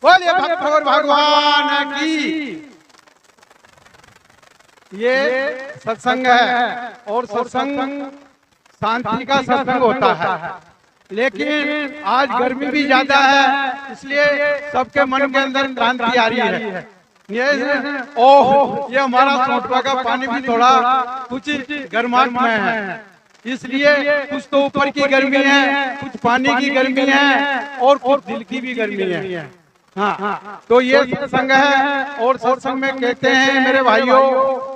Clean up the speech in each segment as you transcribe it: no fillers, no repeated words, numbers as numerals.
बोलिए भक्त और भगवान की। ये सत्संग है और सत्संग शांति का सत्संग होता है, लेकिन आज गर्मी भी ज्यादा है, इसलिए सबके मन के अंदर क्रांति आ रही है। ये हमारा सोटवा का पानी भी थोड़ा कुछ गर्माहट में है, इसलिए कुछ तो ऊपर की गर्मी है, कुछ पानी की गर्मी है और कुछ दिल की भी गर्मी है। हाँ, तो ये सत्संग है और सत्संग में कहते हैं मेरे भाइयों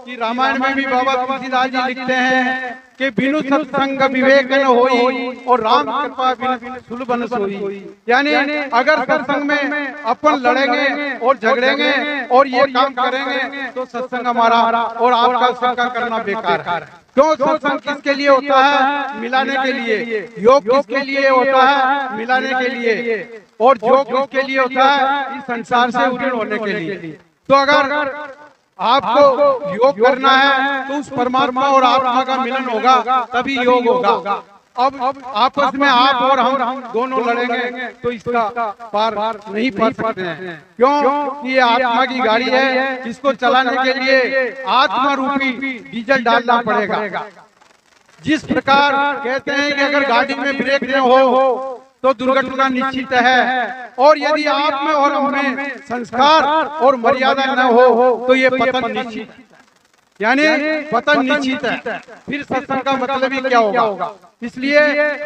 कि रामायण में भी बाबा तुलसीदास जी लिखते हैं कि बिनु सत्संग विवेक न होई और राम कृपा बिनु सुलभ न सोई। यानी अगर सत्संग में अपन लड़ेंगे और झगड़ेंगे और ये काम करेंगे तो सत्संग हमारा और आपका सबका करना बेकार है। क्यों? सत्संग किसके लिए होता है? मिलाने के लिए। योग किसके लिए होता है? मिलाने के लिए। और योग किसके लिए होता है? इस संसार से उन्नत होने के लिए। तो अगर आपको योग करना है तो उस परमात्मा और आत्मा का मिलन होगा, तभी योग होगा। अब आपस में आप और हम दोनों लड़ेंगे तो इसका पार नहीं पा सकते हैं। क्यों? ये आत्मा की गाड़ी है, जिसको चलाने के लिए आत्मा रूपी डीजल डालना पड़ेगा। जिस प्रकार कहते हैं कि अगर गाड़ी में ब्रेक न हो तो दुर्घटना निश्चित है, और यदि आप में और हम में संस्कार और मर्यादा न हो तो ये पतन निश्चित है। यानी पतन निश्चित है। फिर सत्संग का मतलब ही क्या होगा? इसलिए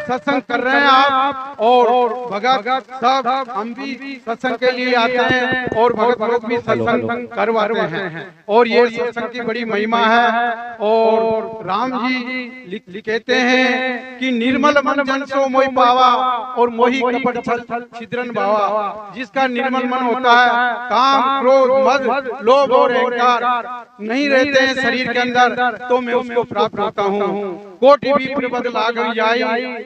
सत्संग कर रहे हैं आप और भगत सब, हम भी सत्संग के लिए आते हैं और भगत लोग भी सत्संग करवाते हैं। और ये सत्संग की बड़ी महिमा है। और राम जी कहते हैं कि निर्मल मन जन सो मोहि पावा और मोहि कपट छल छिद्रन भावा। जिसका निर्मल मन होता है, काम क्रोध मद लोभ और अहंकार नहीं रहते हैं शरीर के अंदर, तो मैं उसको प्राप्त होता हूँ। कोटि भी बदलाग जाई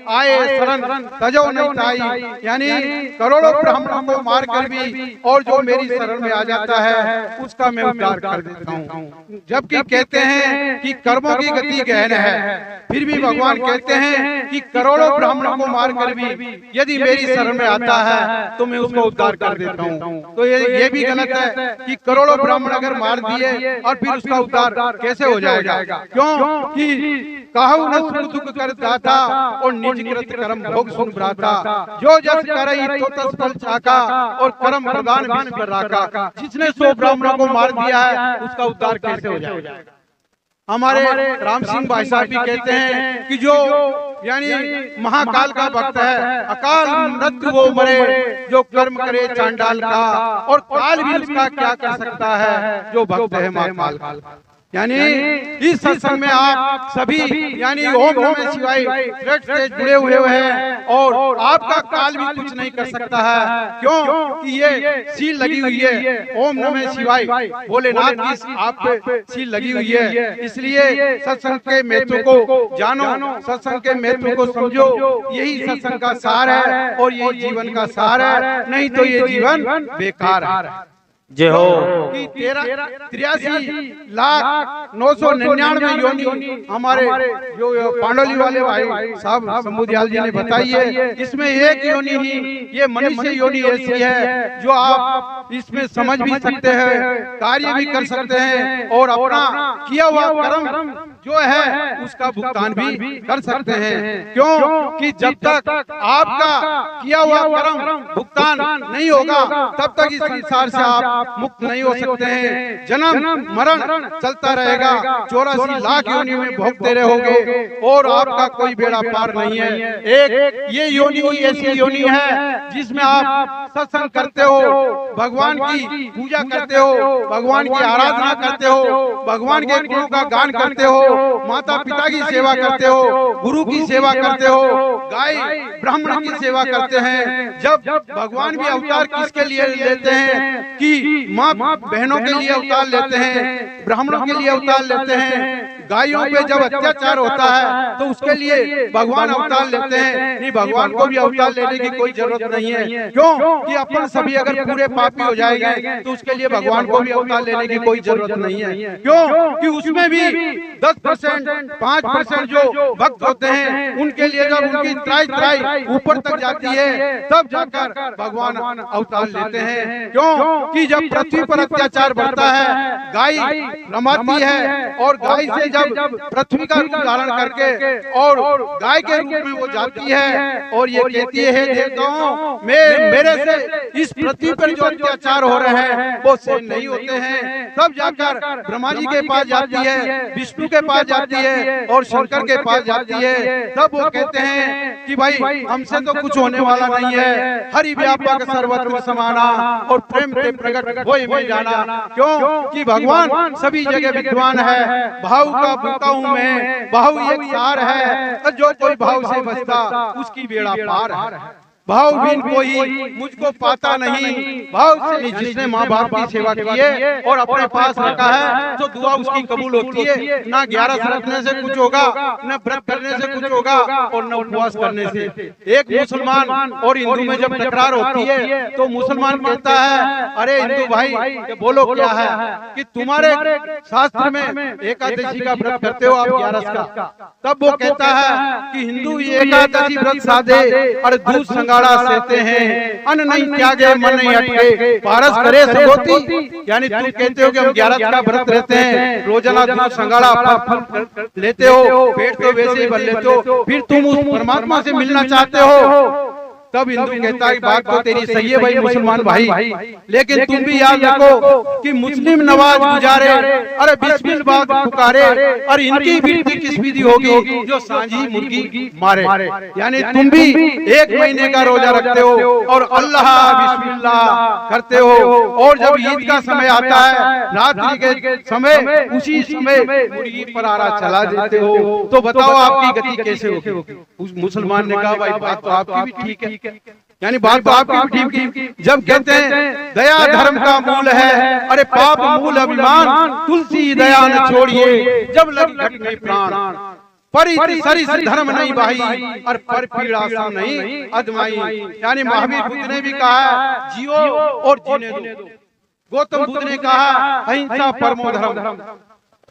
आए शरण तजो नहीं ताई। यानी करोड़ों ब्राह्मणों को मार कर भी और जो मेरी शरण में आ जाता है उसका मैं उद्धार कर देता हूँ। जबकि कहते हैं कि कर्मों की गति गहन है, फिर भी भगवान कहते हैं कि करोड़ों ब्राह्मणों को मार कर भी यदि मेरी शरण में आता है तो मैं उसको उद्धार कर देता हूँ। तो ये भी गलत है कि करोड़ों ब्राह्मण अगर मार दिए और फिर उसका उद्धार कैसे हो जाएगा? क्यों कि कहु न सुख दुख कर दाता और निज कृत कर्म भोग सुन भ्राता। जो जस करई तो तस फल चाका और कर्म प्रदान विश्व राका। जिसने 100 ब्राह्मणों को मार दिया है उसका उद्धार कैसे हो जाएगा? हमारे राम सिंह भाई साहब भी कहते हैं कि जो यानी महाकाल का भक्त है, अकाल मृत्यु वो मरे जो कर्म करे चांडाल का, और काल भी उसका क्या कर सकता है जो भक्त है महाकाल का। यानी इस सत्संग में आप सभी यानी ओम नमः शिवाय से जुड़े हुए हैं और आपका काल भी कुछ नहीं कर सकता है। क्यों कि ये सील लगी हुई है, ओम नमः शिवाय भोलेनाथ की आप पे सील लगी हुई है। इसलिए सत्संग के महत्व को जानो, सत्संग के महत्व को समझो। यही सत्संग का सार है और यही जीवन का सार है, नहीं तो ये जीवन बेकार है। जय हो कि 83,0999 योनि हमारे जो पांडोली वाले भाई साहब समुदयाल जी ने बताई है। इसमें एक योनि ही ये मनुष्य योनि ऐसी है जो आप इसमें समझ भी सकते हैं, कार्य भी कर सकते हैं और अपना किया हुआ कर्म जो है उसका भुगतान भी कर सकते हैं। क्यों कि जब तक आपका किया हुआ कर्म भुगतान नहीं होगा तब तक इस संसार से आप मुक्त नहीं हो सकते हैं। जन्म मरण चलता रहेगा, 84 लाख योनि में भोगते रहोगे और आपका कोई बेड़ा पार नहीं है। एक ये योनि ऐसी योनि है जिसमें आप सत्संग करते हो, भगवान की पूजा करते हो, भगवान की आराधना करते हो, भगवान के गुणों का गान करते हो, माता पिता की सेवा करते हो, गुरु की सेवा करते हो, गाय ब्राह्मण की सेवा करते हैं। जब भगवान भी अवतार किसके लिए लेते हैं कि माँ बहनों के लिए अवतार लेते हैं, ब्राह्मणों के लिए अवतार लेते हैं, गायों पे जब अत्याचार होता है तो उसके लिए भगवान अवतार लेते हैं। नहीं, भगवान को भी अवतार लेने की कोई जरूरत नहीं है। क्यों कि अपन सभी अगर पूरे पापी हो जाएंगे तो उसके लिए भगवान को भी अवतार लेने की कोई जरूरत नहीं है। क्यों कि उसमें भी 10%, 5% जो भक्त होते हैं उनके लिए जब उनकी त्राई ऊपर तक जाती है तब जाकर भगवान अवतार लेते हैं। क्यों कि जब पृथ्वी पर अत्याचार बढ़ता है, गाय रमाती है और गाय से जब पृथ्वी का रूप धारण करके और गाय के रूप में वो जाती है और ये कहती है, देवताओं मेरे से इस पृथ्वी पर जो अत्याचार हो रहे हैं वो सहन नहीं होते हैं। तब जाकर ब्रह्मा जी के पास जाती है, विष्णु के पास जाती है और शंकर के पास जाती है। तब वो कहते हैं कि भाई हमसे तो कुछ होने वाला नहीं है, हरि व्यापक सर्वत्र समाना और प्रेम के प्रकट होए में जाना। क्यों कि भगवान सभी जगह विद्वान है, भाव का भूखा हूँ मैं, भाव एक सार है, जो कोई भाव से बचता उसकी बेड़ा पार है। भाव बिन कोई मुझको पाता नहीं, भाव से जिसने माँ बाप की सेवा की है और अपने पास रखा है तो दुआ उसकी कबूल होती है। ना 11 रखने से कुछ होगा, न व्रत करने से कुछ होगा और न उपवास करने से। एक मुसलमान और हिंदू में जब टकरार होती है तो मुसलमान कहता है, अरे हिंदू भाई बोलो क्या है कि तुम्हारे शास्त्र में एकादशी का व्रत करते हो आप 11 का। तब वो कहता है कि हिंदू एकादशी व्रत साधे और दूध संगाड़ा सेते हैं, अन्न नहीं त्यागे मन नहीं हटके, पारस करे सगोती। यानी तुम कहते हो कि हम 11 का व्रत रहते हैं, रोजाना दूध संगाड़ा फल लेते हो, पेट तो वैसे ही भर लेते हो, फिर तुम उस परमात्मा से मिलना चाहते हो। तब हिंदू कहता है बात तो तेरी सही है भाई मुसलमान भाई, लेकिन तुम भी याद रखो कि मुस्लिम नवाज गुजारे अरे बिस्मिल बाद पुकारे और इनकी विधि किस विधि होगी जो सांझी मुर्गी मारे। यानी तुम भी 1 महीने का रोजा रखते हो और अल्लाह बिस्मिल्लाह करते हो और जब ईद का समय आता है रात्रि के समय उसी समय मुर्गी पर आरा चला देते हो। तो बताओ आपकी गति कैसे होगी? उस मुसलमान ने कहा भाई बात तो आपकी भी ठीक है, यानी बात तो आपकी भी ठीक। जब कहते हैं दया धर्म का मूल है, अरे पाप मूल अभिमान, तुलसी दया न छोड़िए जब लग घटने प्राण, परि सरिस धर्म नहीं भाई और पर पीड़ा सम नहीं अदमाई। यानी महावीर बुद्ध ने भी कहा है जियो और जीने दो, गौतम बुद्ध ने कहा अहिंसा परमो धर्म,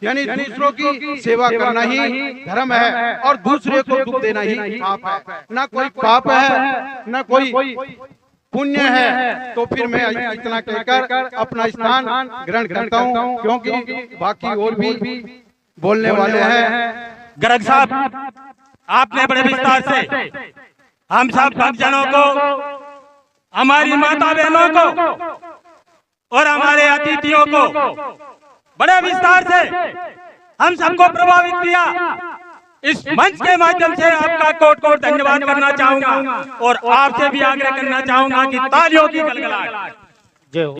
यानी दूसरों की सेवा करना ही धर्म है और दूसरे को दुख देना ही पाप है। ना कोई पाप है ना कोई पुण्य है। तो फिर मैं इतना कहकर अपना स्थान ग्रहण करता हूँ, क्योंकि बाकी और भी बोलने वाले हैं। गर्ग साहब, आपने बड़े विस्तार से हम सब भक्तजनों को, हमारी माता बहनों को और हमारे अतिथियों को बड़े विस्तार से हम सबको प्रभावित किया। इस मंच के माध्यम से आपका कोट कोट धन्यवाद करना चाहूंगा और आपसे भी आग्रह करना चाहूंगा कि तालियों की गलगलाहट। जय हो।